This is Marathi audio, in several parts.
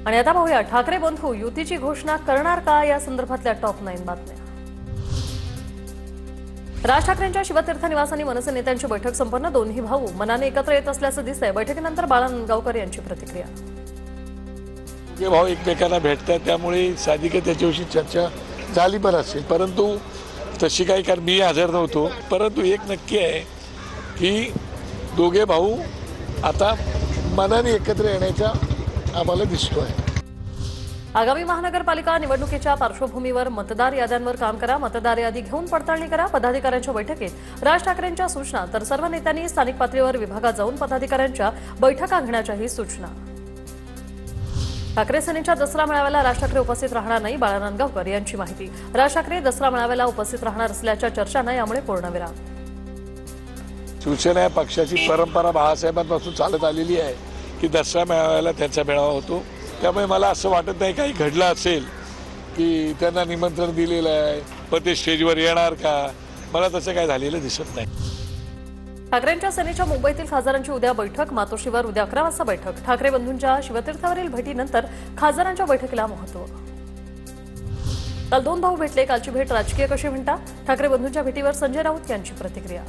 आणि आता पाहूया ठाकरे बंधू युतीची घोषणा करणार का या संदर्भातल्या टॉप 9 बातम्या। राज ठाकरेंच्या शिवतीर्थ निवासानी मनसे नेत्यांची बैठक संपन्न। दोन्ही भाऊ मनाने एकत्र येत असल्याचं दिसतंय। बैठकीनंतर बाळा नांदगावकर यांची प्रतिक्रिया। दोघे भाऊ एकमेकांना भेटतात त्यामुळे साधिक त्याच्याविषयी चर्चा झाली पण असेल, परंतु तशी काही कारण मी हजर नव्हतो। परंतु एक नक्की आहे की दोघे भाऊ आता मनाने एकत्र येण्याचा आम्हाला दिसतोय। आगामी महानगरपालिका निवडणुकीच्या पार्श्वभूमीवर मतदार याद्यांवर काम करा। मतदार यादी घेऊन पडताळणी करा। पदाधिकाऱ्यांच्या बैठकीत राज ठाकरेंच्या सूचना, तर सर्व नेत्यांनी स्थानिक पातळीवर विभागात जाऊन पदाधिकाऱ्यांच्या बैठका घेण्याच्याही सूचना। ठाकरे सेनेच्या दसरा मेळाव्याला राज ठाकरे उपस्थित राहणार नाही, बाळा नांदगावकर यांची माहिती। राज ठाकरे दसरा मेळाव्याला उपस्थित राहणार असल्याच्या चर्चा नाही, यामुळे पूर्णविराम। शिवसेना या पक्षाची परंपरा बाळासाहेबांपासून चालत आलेली आहे की दसरा मेळाव्याला त्यांचा मेळावा होतो। त्यामुळे मला असं वाटत नाही काही घडलं असेल की त्यांना निमंत्रण दिलेलं आहे पण ते स्टेजवर येणार का, मला तसं काय झालेलं दिसत नाही। ठाकरेंच्या सेनेच्या मुंबईतील खासदारांची उद्या बैठक। मातोश्रीवर उद्या 11 वाजता बैठक। ठाकरे बंधूंच्या शिवतीर्थावरील भेटीनंतर खासदारांच्या बैठकीला महत्त्व। काल दोन भाऊ भेटले, कालची भेट राजकीय कशी म्हणता? ठाकरे बंधूंच्या भेटीवर संजय राऊत यांची प्रतिक्रिया।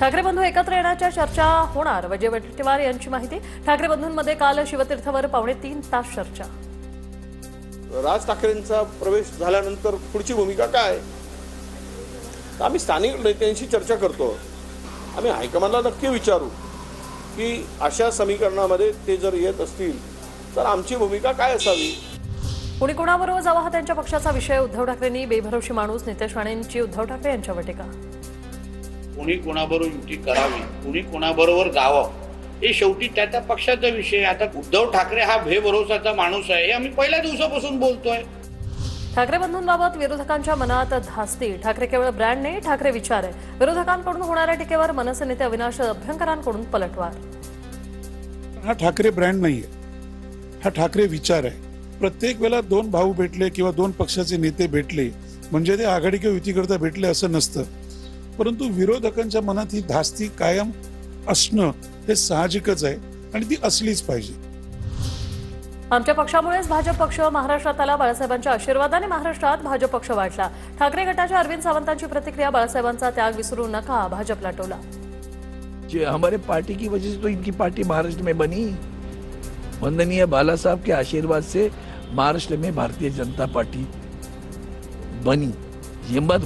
ठाकरे बंधू एकत्र येण्याच्या चर्चा होणार, विजय वडेट्टीवार यांची माहिती। ठाकरे बंधूंमध्ये काल शिवतीर्थावर 2.5 तास चर्चा। राज ठाकरेंचा प्रवेश झाल्यानंतर पुढची भूमिका काय? आम्ही स्थानिक नेत्यांशी चर्चा करतो। आम्ही हायकमांडला नक्की विचारू की अशा समीकरणामध्ये ते जर येत असतील तर आमची भूमिका काय असावी। कुणी कोणाबरोबर जावा हा त्यांच्या पक्षाचा विषय। उद्धव ठाकरेंनी बेभरवशी माणूस नितेश राणेंची उद्धव ठाकरे यांच्या बैठका। कोणी कोणाबरोबर युती करावी, कोणी कोणाबरोबर जावं, हे शेवटी त्या पक्षाचा विषय। आता उद्धव ठाकरे हा बेभरवसाचा माणूस आहे, हे आम्ही पहिल्या दिवसापासून बोलतोय। ठाकरे बंधूंबाबत विरोधकांच्या मनात धास्ती। ठाकरे केवळ ब्रँड नाही, ठाकरे विचार आहे। विरोधकांकडून होणाऱ्या टीकेवर मनसे नेते अविनाश अभ्यंकरांकडून पलटवार। हा ठाकरे ब्रँड नाहीये, हा ठाकरे विचार आहे। प्रत्येक वेळेला दोन भाऊ भेटले किंवा दोन पक्षाचे नेते भेटले म्हणजे ते आघाडी किंवा युतीकरता भेटले असं नसतं, परंतु विरोधकांच्या मनात ही धास्ती कायम असणं हे साहजिकच आहे आणि ती असलीच पाहिजे। आमच्या पक्षामुळेच भाजप पक्ष महाराष्ट्रात आला। बाळासाहेबांच्या आशीर्वादाने महाराष्ट्रात भाजप पक्ष वाढला। ठाकरे गटाच्या अरविंद सावंतांची प्रतिक्रिया। बाळासाहेबांचा त्याग विसरू नका, भाजपला टोला। जो हमारे पार्टी की वजह से तो इनकी पार्टी महाराष्ट्र में बनी। वंदनीय बाला साहब के आशीर्वाद से महाराष्ट्र में भारतीय जनता पार्टी बनी, ये मत